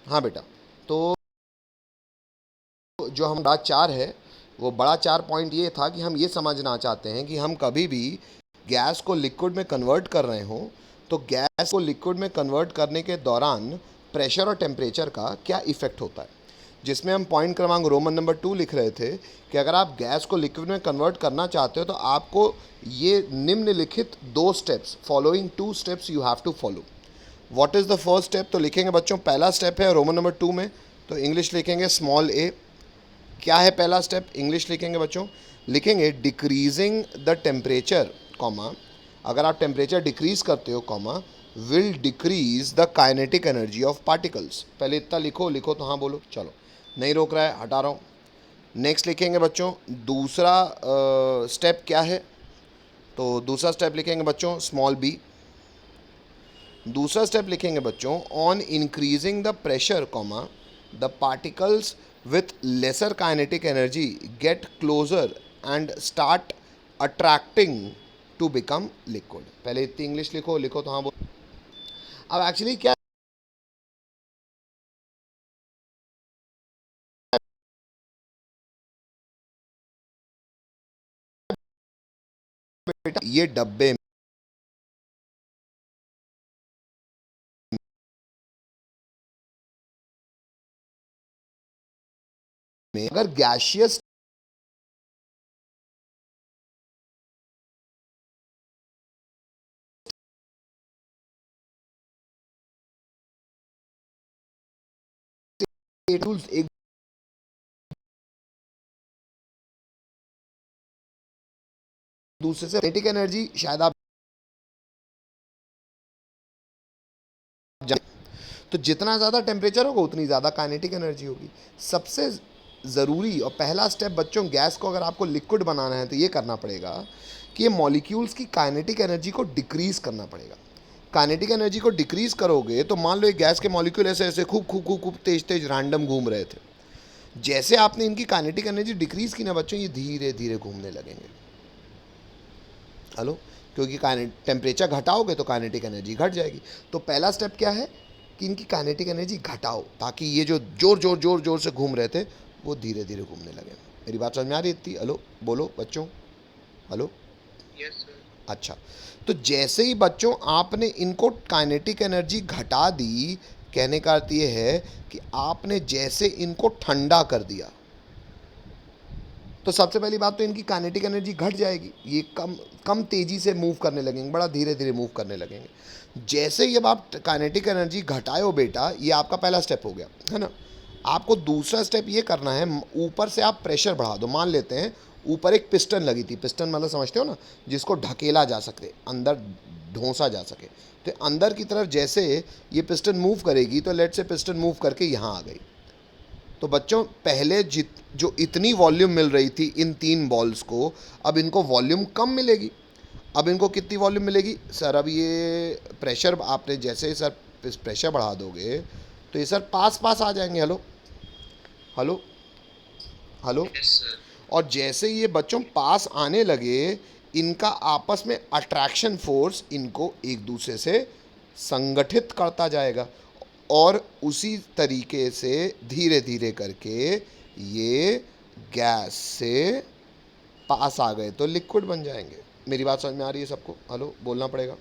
हाँ बेटा, तो जो हम बड़ा चार है, वो बड़ा चार पॉइंट ये था कि हम ये समझना चाहते हैं कि हम कभी भी गैस को लिक्विड में कन्वर्ट कर रहे हों तो गैस को लिक्विड में कन्वर्ट करने के दौरान प्रेशर और टेम्परेचर का क्या इफेक्ट होता है। जिसमें हम पॉइंट क्रमांक रोमन नंबर 2 लिख रहे थे कि अगर आप गैस को लिक्विड में कन्वर्ट करना चाहते हो तो आपको ये निम्नलिखित दो steps, following two steps you have to follow. What is the first step? तो लिखेंगे बच्चों, पहला स्टेप है रोमन नंबर 2 में, तो इंग्लिश लिखेंगे स्मॉल ए। क्या है पहला स्टेप? इंग्लिश लिखेंगे बच्चों, लिखेंगे डिक्रीजिंग द टेम्परेचर, कॉमा, अगर आप टेम्परेचर डिक्रीज करते हो, comma, will decrease the kinetic energy of particles. पहले इतना लिखो, लिखो तो हाँ बोलो, चलो नहीं रोक रहा है, हटा रहा हूँ। नेक्स्ट लिखेंगे बच्चों, दूसरा स्टेप क्या है? तो दूसरा स्टेप लिखेंगे बच्चों स्मॉल बी। दूसरा स्टेप लिखेंगे बच्चों, on increasing the pressure, comma, the particles with lesser kinetic energy get closer and start attracting to become liquid। पहले इतनी इंग्लिश लिखो, लिखो तो हाँ बोलो। अब एक्चुअली क्या बेटा, ये डब्बे में अगर गैशियस एक दूसरे से काइनेटिक एनर्जी शायद आप तो जितना ज़्यादा टेम्परेचर होगा उतनी ज़्यादा काइनेटिक एनर्जी होगी। सबसे ज़रूरी और पहला स्टेप बच्चों, गैस को अगर आपको लिक्विड बनाना है तो ये करना पड़ेगा कि ये मॉलिक्यूल्स की काइनेटिक एनर्जी को डिक्रीज़ करना पड़ेगा। काइनेटिक एनर्जी को डिक्रीज़ करोगे तो मान लो एक गैस के मॉलिक्यूल ऐसे ऐसे खूब खूब खूब खूब तेज तेज रैंडम घूम रहे थे। जैसे आपने इनकी काइनेटिक एनर्जी डिक्रीज़ की ना बच्चों, ये धीरे धीरे घूमने लगेंगे। हेलो, क्योंकि टेम्परेचर घटाओगे तो काइनेटिक एनर्जी घट जाएगी। तो पहला स्टेप क्या है कि इनकी काइनेटिक एनर्जी घटाओ ताकि ये जो जोर जोर जोर जोर से घूम रहे थे वो धीरे धीरे घूमने लगे। मेरी बात समझ में आ रही थी? हेलो बोलो बच्चों, हेलो। Yes sir. अच्छा, तो जैसे ही बच्चों आपने इनको काइनेटिक एनर्जी घटा दी, कहने का अर्थ ये है कि आपने जैसे इनको ठंडा कर दिया तो सबसे पहली बात तो इनकी काइनेटिक एनर्जी घट जाएगी, ये कम कम तेज़ी से मूव करने लगेंगे, बड़ा धीरे धीरे मूव करने लगेंगे। जैसे ही अब आप काइनेटिक एनर्जी घटाओ बेटा, ये आपका पहला स्टेप हो गया है ना। आपको दूसरा स्टेप ये करना है, ऊपर से आप प्रेशर बढ़ा दो। मान लेते हैं ऊपर एक पिस्टन लगी थी, पिस्टन मतलब समझते हो ना, जिसको ढकेला जा सके, अंदर ढोंसा जा सके। तो अंदर की तरफ जैसे ये पिस्टन मूव करेगी तो लेट से पिस्टन मूव करके यहाँ आ गई। तो बच्चों पहले जो इतनी वॉल्यूम मिल रही थी इन तीन बॉल्स को, अब इनको वॉल्यूम कम मिलेगी। अब इनको कितनी वॉल्यूम मिलेगी सर? अब ये प्रेशर आपने जैसे सर प्रेशर बढ़ा दोगे तो ये सर पास पास आ जाएंगे। Hello hello hello. Yes sir. और जैसे ये बच्चों पास आने लगे, इनका आपस में अट्रैक्शन फोर्स इनको एक दूसरे से संगठित करता जाएगा और उसी तरीके से धीरे धीरे करके ये गैस से पास आ गए तो लिक्विड बन जाएंगे। मेरी बात समझ में आ रही है सबको? हेलो बोलना पड़ेगा।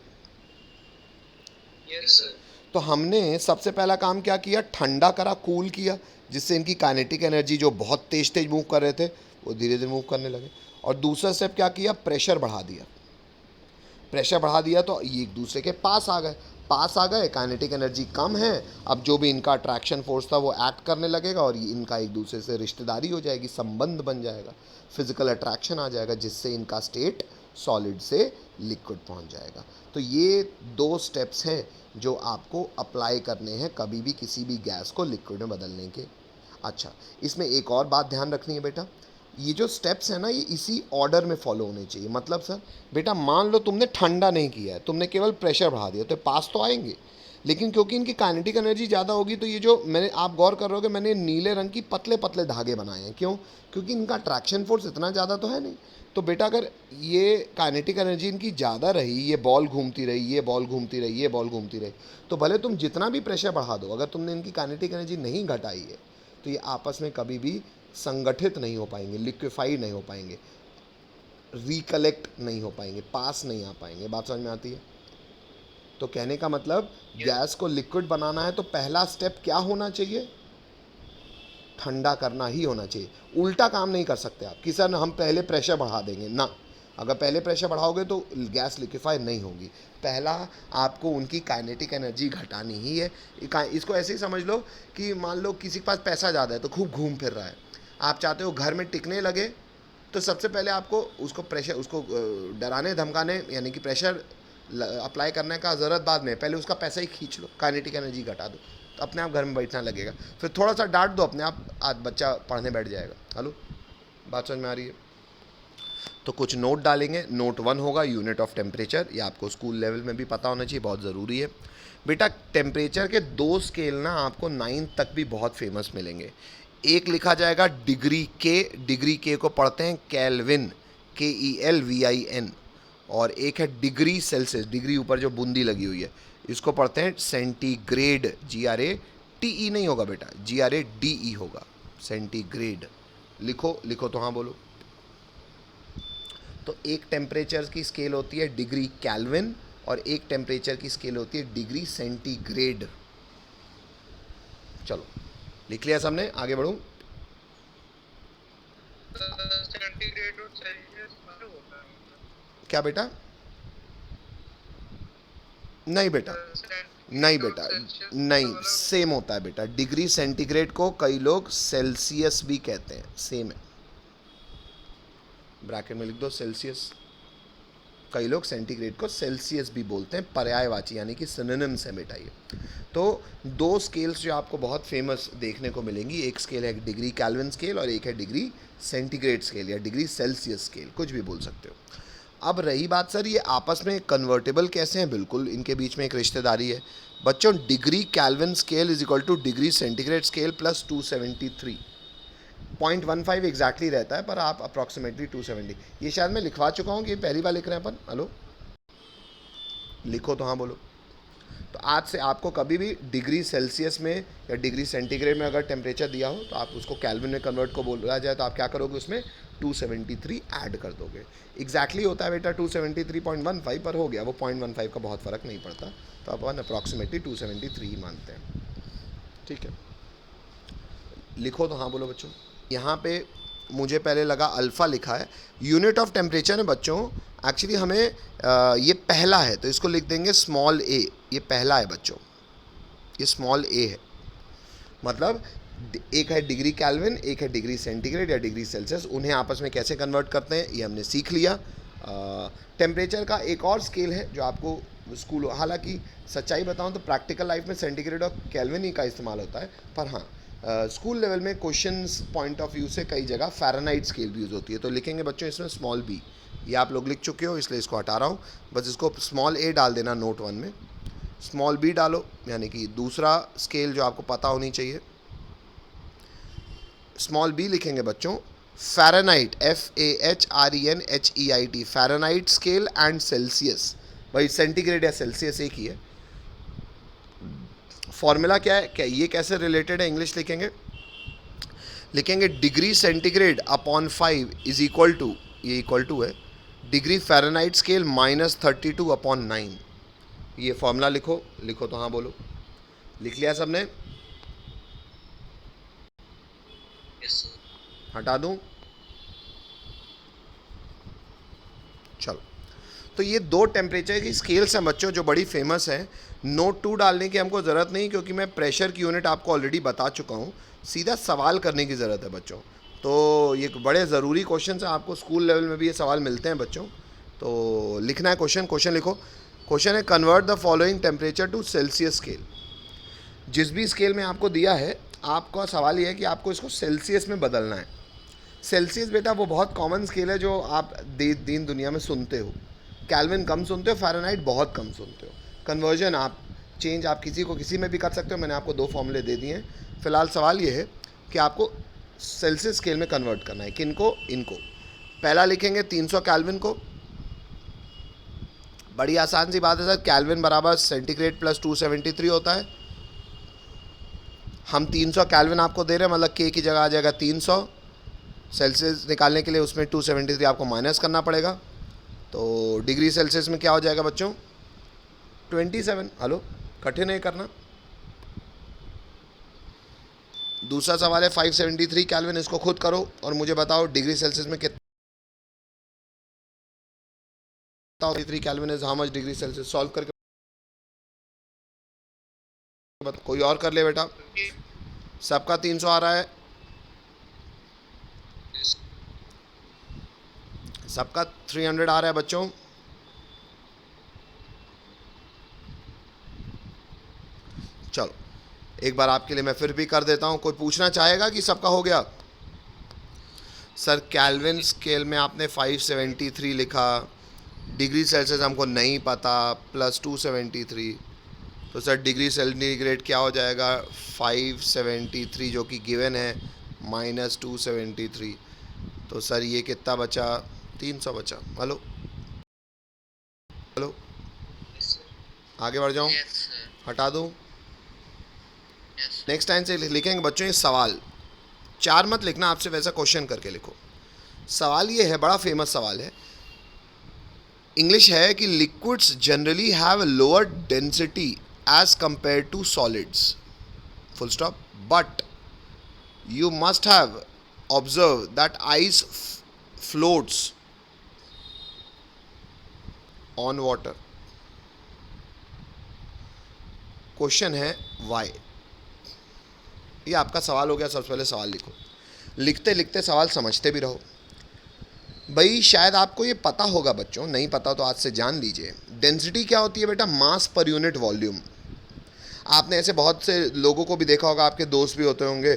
Yes sir. तो हमने सबसे पहला काम क्या किया? ठंडा करा, कूल किया, जिससे इनकी काइनेटिक एनर्जी जो बहुत तेज तेज मूव कर रहे थे वो धीरे धीरे मूव करने लगे। और दूसरा स्टेप क्या किया? प्रेशर बढ़ा दिया। प्रेशर बढ़ा दिया तो ये एक दूसरे के पास आ गए, पास आ गए, काइनेटिक एनर्जी कम है, अब जो भी इनका अट्रैक्शन फोर्स था वो एक्ट करने लगेगा और ये इनका एक दूसरे से रिश्तेदारी हो जाएगी, संबंध बन जाएगा, फिजिकल अट्रैक्शन आ जाएगा, जिससे इनका स्टेट सॉलिड से लिक्विड पहुंच जाएगा। तो ये दो स्टेप्स हैं जो आपको अप्लाई करने हैं कभी भी किसी भी गैस को लिक्विड में बदलने के। अच्छा, इसमें एक और बात ध्यान रखनी है बेटा, ये जो स्टेप्स हैं ना ये इसी ऑर्डर में फॉलो होने चाहिए। मतलब सर बेटा मान लो तुमने ठंडा नहीं किया है, तुमने केवल प्रेशर बढ़ा दिया तो पास तो आएंगे, लेकिन क्योंकि इनकी काइनेटिक एनर्जी ज़्यादा होगी तो ये जो मैंने, आप गौर कर रहे हो कि मैंने नीले रंग की पतले पतले धागे बनाए हैं, क्यों? क्योंकि इनका ट्रैक्शन फोर्स इतना ज़्यादा तो है नहीं। तो बेटा अगर ये काइनेटिक एनर्जी इनकी ज़्यादा रही, ये बॉल घूमती रही, ये बॉल घूमती रही, ये बॉल घूमती रही, तो भले तुम जितना भी प्रेशर बढ़ा दो, अगर तुमने इनकी काइनेटिक एनर्जी नहीं घटाई है तो ये आपस में कभी भी संगठित नहीं हो पाएंगे, लिक्विफाइड नहीं हो पाएंगे, रिकलेक्ट नहीं हो पाएंगे, पास नहीं आ पाएंगे। बात समझ में आती है? तो कहने का मतलब गैस को लिक्विड बनाना है तो पहला स्टेप क्या होना चाहिए? ठंडा करना ही होना चाहिए। उल्टा काम नहीं कर सकते आप कि सर हम पहले प्रेशर बढ़ा देंगे ना। अगर पहले प्रेशर बढ़ाओगे तो गैस लिक्विफाई नहीं होगी। पहला आपको उनकी काइनेटिक एनर्जी घटानी ही है। इसको ऐसे ही समझ लो कि मान लो किसी के पास पैसा ज़्यादा है तो खूब घूम फिर रहा है, आप चाहते हो घर में टिकने लगे, तो सबसे पहले आपको उसको प्रेशर, उसको डराने धमकाने यानी कि प्रेशर अप्लाई करने का ज़रूरत बाद में, पहले उसका पैसा ही खींच लो, काइनेटिक एनर्जी घटा दो, तो अपने आप घर में बैठना लगेगा। फिर थोड़ा सा डांट दो, अपने आप आज बच्चा पढ़ने बैठ जाएगा। हेलो, बात समझ में आ रही है? तो कुछ नोट डालेंगे। नोट 1 होगा यूनिट ऑफ टेम्परेचर, ये आपको स्कूल लेवल में भी पता होना चाहिए, बहुत ज़रूरी है बेटा। टेम्परेचर के 2 स्केल ना आपको 9 तक भी बहुत फेमस मिलेंगे। एक लिखा जाएगा डिग्री के, डिग्री के को पढ़ते हैं केल्विन, KELVIN, और एक है डिग्री सेल्सियस, डिग्री ऊपर जो बूंदी लगी हुई है, इसको पढ़ते हैं सेंटीग्रेड, GRATE नहीं होगा बेटा, GRADE होगा, सेंटीग्रेड। लिखो, लिखो तो हाँ बोलो। तो एक टेम्परेचर की स्केल होती है डिग्री केल्विन और एक टेम्परेचर की स्केल होती है डिग्री सेंटीग्रेड। चलो लिख लिया सबने, आगे बढ़ूं? सेंटीग्रेड और सेल्सियस होता है क्या बेटा? नहीं बेटा, नहीं बेटा, नहीं, सेम होता है बेटा। डिग्री सेंटीग्रेड को कई लोग सेल्सियस भी कहते हैं, सेम है, ब्रैकेट में लिख दो सेल्सियस। कई लोग सेंटीग्रेड को सेल्सियस भी बोलते हैं, पर्यायवाची यानी कि सिनोनिम्स है बेटा ये। तो 2 स्केल्स जो आपको बहुत फेमस देखने को मिलेंगी, एक स्केल है डिग्री केल्विन स्केल और एक है डिग्री सेंटीग्रेड स्केल या डिग्री सेल्सियस स्केल, कुछ भी बोल सकते हो। अब रही बात सर ये आपस में कन्वर्टेबल कैसे हैं? बिल्कुल इनके बीच में एक रिश्तेदारी है बच्चों। Degree kelvin scale is equal two degree centigrade scale plus 273, 0.15 exactly रहता है पर आप अप्रॉक्सीमेटली 270। ये शायद मैं लिखवा चुका हूँ कि ये पहली बार लिख रहे हैं अपन। हेलो, लिखो तो हाँ बोलो। तो आज से आपको कभी भी डिग्री सेल्सियस में या डिग्री सेंटीग्रेड में अगर टेम्परेचर दिया हो तो आप उसको केल्विन में कन्वर्ट को बोला जाए तो आप क्या करोगे? उसमें 273 ऐड कर दोगे। एग्जैक्टली होता है बेटा 273.15, पर हो गया वो 0.15 का बहुत फ़र्क नहीं पड़ता, तो अपन अप्रॉक्सीमेटली 273 ही मानते हैं। ठीक है, लिखो तो हाँ बोलो बच्चों। यहाँ पे मुझे पहले लगा अल्फ़ा लिखा है, यूनिट ऑफ टेम्परेचर है बच्चों। एक्चुअली हमें ये पहला है तो इसको लिख देंगे स्मॉल a, ये पहला है बच्चों, ये स्मॉल a है। मतलब एक है डिग्री केल्विन, एक है डिग्री सेंटीग्रेड या डिग्री सेल्सियस, उन्हें आपस में कैसे कन्वर्ट करते हैं ये हमने सीख लिया। टेम्परेचर का एक और स्केल है जो आपको स्कूल, हालांकि सच्चाई बताऊं तो प्रैक्टिकल लाइफ में सेंटीग्रेड और केल्विन ही का इस्तेमाल होता है, पर हाँ स्कूल लेवल में क्वेश्चंस पॉइंट ऑफ व्यू से कई जगह फ़ारेनहाइट स्केल भी यूज़ होती है। तो लिखेंगे बच्चों इसमें स्मॉल b, ये आप लोग लिख चुके हो इसलिए इसको हटा रहा हूँ, बस इसको स्मॉल a डाल देना नोट 1 में, स्मॉल b डालो, यानी कि दूसरा स्केल जो आपको पता होनी चाहिए। स्मॉल b लिखेंगे बच्चों Fahrenheit, FAHRENHEIT, Fahrenheit scale and Celsius. भाई सेंटीग्रेड या सेल्सियस एक ही है। फॉर्मूला क्या है, क्या ये कैसे रिलेटेड है? इंग्लिश लिखेंगे, लिखेंगे degree centigrade upon 5 is equal to, ये इक्वल टू है डिग्री फ़ारेनहाइट स्केल -32 अपॉन 9। ये फॉर्मूला लिखो, लिखो तो हाँ बोलो। लिख लिया सबने? हटा दूं? चलो, तो ये 2 टेम्परेचर की स्केल्स हैं बच्चों जो बड़ी फेमस हैं। नोट 2 डालने की हमको ज़रूरत नहीं क्योंकि मैं प्रेशर की यूनिट आपको ऑलरेडी बता चुका हूँ, सीधा सवाल करने की ज़रूरत है बच्चों। तो ये बड़े ज़रूरी क्वेश्चन हैं, आपको स्कूल लेवल में भी ये सवाल मिलते हैं बच्चों। तो लिखना है क्वेश्चन, क्वेश्चन लिखो। क्वेश्चन है convert the following temperature to Celsius scale. जिस भी स्केल में आपको दिया है, आपका सवाल ये है कि आपको इसको सेल्सियस में बदलना है। सेल्सियस बेटा वो बहुत कॉमन स्केल है जो आप दिन दुनिया में सुनते हो। केल्विन कम सुनते हो, फ़ारेनहाइट बहुत कम सुनते हो। कन्वर्जन आप चेंज आप किसी को किसी में भी कर सकते हो। मैंने आपको 2 फॉर्मूले दे दिए हैं। फिलहाल सवाल ये है कि आपको सेल्सियस स्केल में कन्वर्ट करना है। किनको? इनको। पहला लिखेंगे 300 केल्विन को। बड़ी आसान सी बात है सर, केल्विन बराबर सेंटीग्रेड प्लस 273 होता है। हम 300 केल्विन आपको दे रहे हैं, मतलब के की जगह आ जाएगा 300। सेल्सियस निकालने के लिए उसमें 273 आपको माइनस करना पड़ेगा। तो डिग्री सेल्सियस में क्या हो जाएगा बच्चों? 27। हेलो, कठिन है करना। दूसरा सवाल है 573 केल्विन, इसको खुद करो और मुझे बताओ डिग्री सेल्सियस में कितना 3 kelvin is how much degree Celsius. Solve करके कोई और कर ले बेटा। सबका 300 आ रहा है, सबका 300 आ रहा है बच्चों। चलो एक बार आपके लिए मैं फिर भी कर देता हूं। कोई पूछना चाहेगा कि सबका हो गया? सर केल्विन स्केल में आपने 573 लिखा, डिग्री सेल्सियस हमको नहीं पता, प्लस 273, तो सर डिग्री सेंटीग्रेड क्या हो जाएगा? 573 जो कि गिवन है माइनस 273, तो सर ये कितना बचा? 300 बचा। हेलो हेलो, आगे बढ़ जाऊँ? हटा दूँ? नेक्स्ट टाइम से लिखेंगे बच्चों ये सवाल 4 मत लिखना, आपसे वैसा क्वेश्चन करके लिखो। सवाल ये है, बड़ा फेमस सवाल है, इंग्लिश है कि liquids generally have a lower density as compare to solids, full stop, but you must have observed that ice floats on water. Question है why। ये आपका सवाल हो गया। सबसे पहले सवाल लिखो, लिखते लिखते सवाल समझते भी रहो। भाई शायद आपको ये पता होगा बच्चों, नहीं पता तो आज से जान लीजिए। डेंसिटी क्या होती है बेटा? मास पर यूनिट वॉल्यूम। आपने ऐसे बहुत से लोगों को भी देखा होगा, आपके दोस्त भी होते होंगे,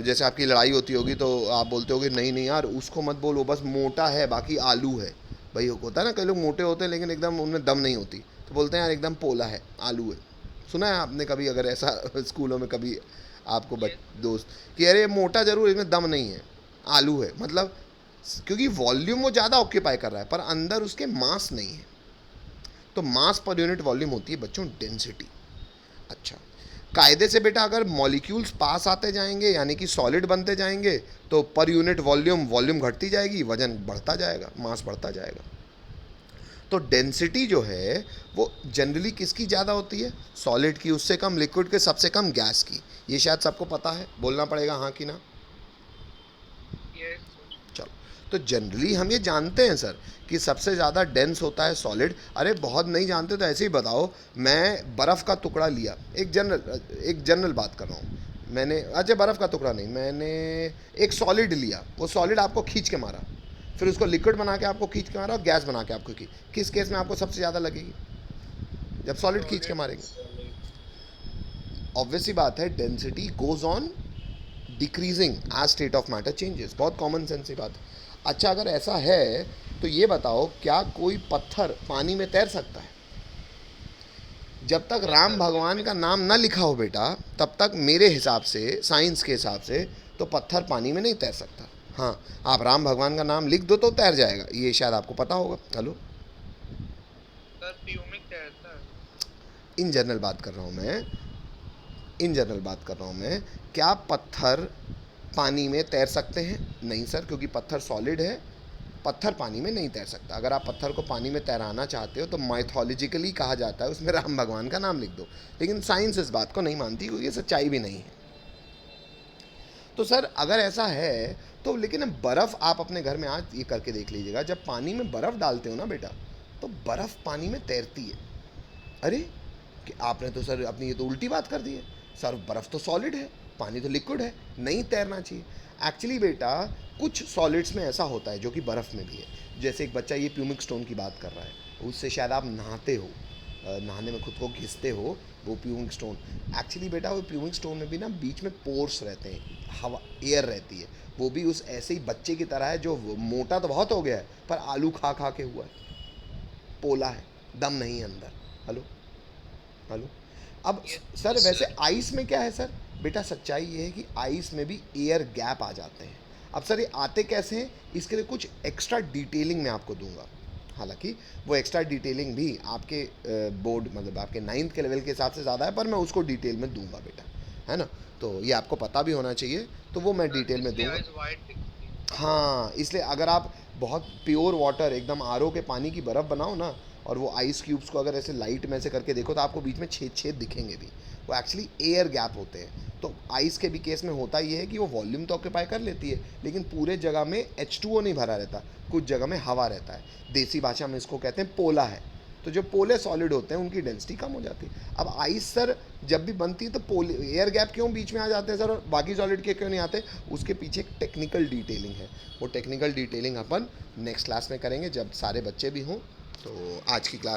जैसे आपकी लड़ाई होती होगी तो आप बोलते होगे नहीं नहीं यार उसको मत बोलो, बस मोटा है बाकी आलू है। भाई होता है ना, कई लोग मोटे होते हैं लेकिन एकदम उनमें दम नहीं होती, तो बोलते हैं यार एकदम पोला है, आलू है। सुना है आपने कभी अगर ऐसा स्कूलों में कभी आपको दोस्त कि अरे मोटा जरूर, इसमें दम नहीं है, आलू है, मतलब क्योंकि वॉल्यूम वो ज़्यादा ऑक्यूपाई कर रहा है पर अंदर उसके मास नहीं है। तो मास पर यूनिट वॉल्यूम होती है बच्चों डेंसिटी। अच्छा, कायदे से बेटा अगर मॉलिक्यूल्स पास आते जाएंगे यानी कि सॉलिड बनते जाएंगे तो पर यूनिट वॉल्यूम घटती जाएगी, वजन बढ़ता जाएगा, मास बढ़ता जाएगा। तो डेंसिटी जो है वो जनरली किसकी ज़्यादा होती है? सॉलिड की, उससे कम लिक्विड के, सबसे कम गैस की। ये शायद सबको पता है, बोलना पड़ेगा हाँ कि ना। चलो, तो जनरली हम ये जानते हैं सर कि सबसे ज़्यादा डेंस होता है सॉलिड। अरे बहुत नहीं जानते तो ऐसे ही बताओ, मैं बर्फ़ का टुकड़ा लिया, एक जनरल बात कर रहा हूँ मैंने, अच्छा बर्फ़ का टुकड़ा नहीं, मैंने एक सॉलिड लिया, वो सॉलिड आपको खींच के मारा, फिर उसको लिक्विड बना के आपको खींच के मारा और गैस बना के आपको किस केस में आपको सबसे ज़्यादा लगेगी? जब सॉलिड खींच के मारेंगे। ऑब्वियसली बात है, density goes on decreasing as state of matter changes, बहुत कॉमन सेंस की बात है। अच्छा अगर ऐसा है तो ये बताओ, क्या कोई पत्थर पानी में तैर सकता है? जब तक राम भगवान का नाम ना लिखा हो बेटा, तब तक मेरे हिसाब से, साइंस के हिसाब से, तो पत्थर पानी में नहीं तैर सकता। हाँ, आप राम भगवान का नाम लिख दो तो तैर जाएगा, ये शायद आपको पता होगा। हेलो सर प्यूमिक तैरता है। इन जनरल बात कर रहा हूँ मैं, इन जनरल बात कर रहा हूँ मैं। क्या पत्थर पानी में तैर सकते हैं? नहीं सर, क्योंकि पत्थर सॉलिड है, पत्थर पानी में नहीं तैर सकता। अगर आप पत्थर को पानी में तैराना चाहते हो तो माइथोलॉजिकली कहा जाता है उसमें राम भगवान का नाम लिख दो, लेकिन साइंस इस बात को नहीं मानती क्योंकि ये सच्चाई भी नहीं है। तो सर अगर ऐसा है तो लेकिन बर्फ़ आप अपने घर में आज ये करके देख लीजिएगा, जब पानी में बर्फ़ डालते हो ना बेटा तो बर्फ़ पानी में तैरती है। अरे कि आपने तो सर अपनी ये तो उल्टी बात कर दी है, सर बर्फ़ तो सॉलिड है, पानी तो लिक्विड है, नहीं तैरना चाहिए। एक्चुअली बेटा कुछ सॉलिड्स में ऐसा होता है जो कि बर्फ़ में भी है। जैसे एक बच्चा ये प्यूमिक स्टोन की बात कर रहा है, उससे शायद आप नहाते हो, नहाने में खुद को घिसते हो, वो प्यूमिक स्टोन। एक्चुअली बेटा वो प्यूमिक स्टोन में भी ना बीच में पोर्स रहते हैं, हवा एयर रहती है, वो भी उस ऐसे ही बच्चे की तरह है जो मोटा तो बहुत हो गया है पर आलू खा खा के हुआ है, पोला है, दम नहीं है अंदर। हेलो हेलो, अब Yes, सर yes, वैसे sir. आइस में क्या है सर? बेटा सच्चाई ये है कि आइस में भी एयर गैप आ जाते हैं। अब सर ये आते कैसे हैं, इसके लिए कुछ एक्स्ट्रा डिटेलिंग मैं आपको दूंगा। हालांकि वो एक्स्ट्रा डिटेलिंग भी आपके बोर्ड मतलब आपके 9th के लेवल के हिसाब से ज़्यादा है, पर मैं उसको डिटेल में दूंगा बेटा, है ना। तो ये आपको पता भी होना चाहिए, तो वो मैं Sir, डिटेल में इसलिए दूंगा। eyes white दिखती है. हाँ, इसलिए अगर आप बहुत प्योर वाटर एकदम आरओ के पानी की बर्फ़ बनाओ ना, और वो आइस क्यूब्स को अगर ऐसे लाइट में से करके देखो तो आपको बीच में छेद छेद दिखेंगे भी। वो एक्चुअली एयर गैप होते हैं। तो आइस के भी केस में होता ये है कि वो वॉल्यूम तो ऑक्यूपाई कर लेती है, लेकिन पूरे जगह में H2O नहीं भरा रहता, कुछ जगह में हवा रहता है। देसी भाषा में इसको कहते हैं पोला है। तो जो पोले सॉलिड होते हैं उनकी डेंसिटी कम हो जाती है। अब आइस सर जब भी बनती है तो पोल एयर गैप क्यों बीच में आ जाते हैं सर, और बाकी सॉलिड के क्यों नहीं आते? उसके पीछे एक टेक्निकल डिटेलिंग है। वो टेक्निकल डिटेलिंग अपन नेक्स्ट क्लास में करेंगे जब सारे बच्चे भी हों। तो आज की क्लास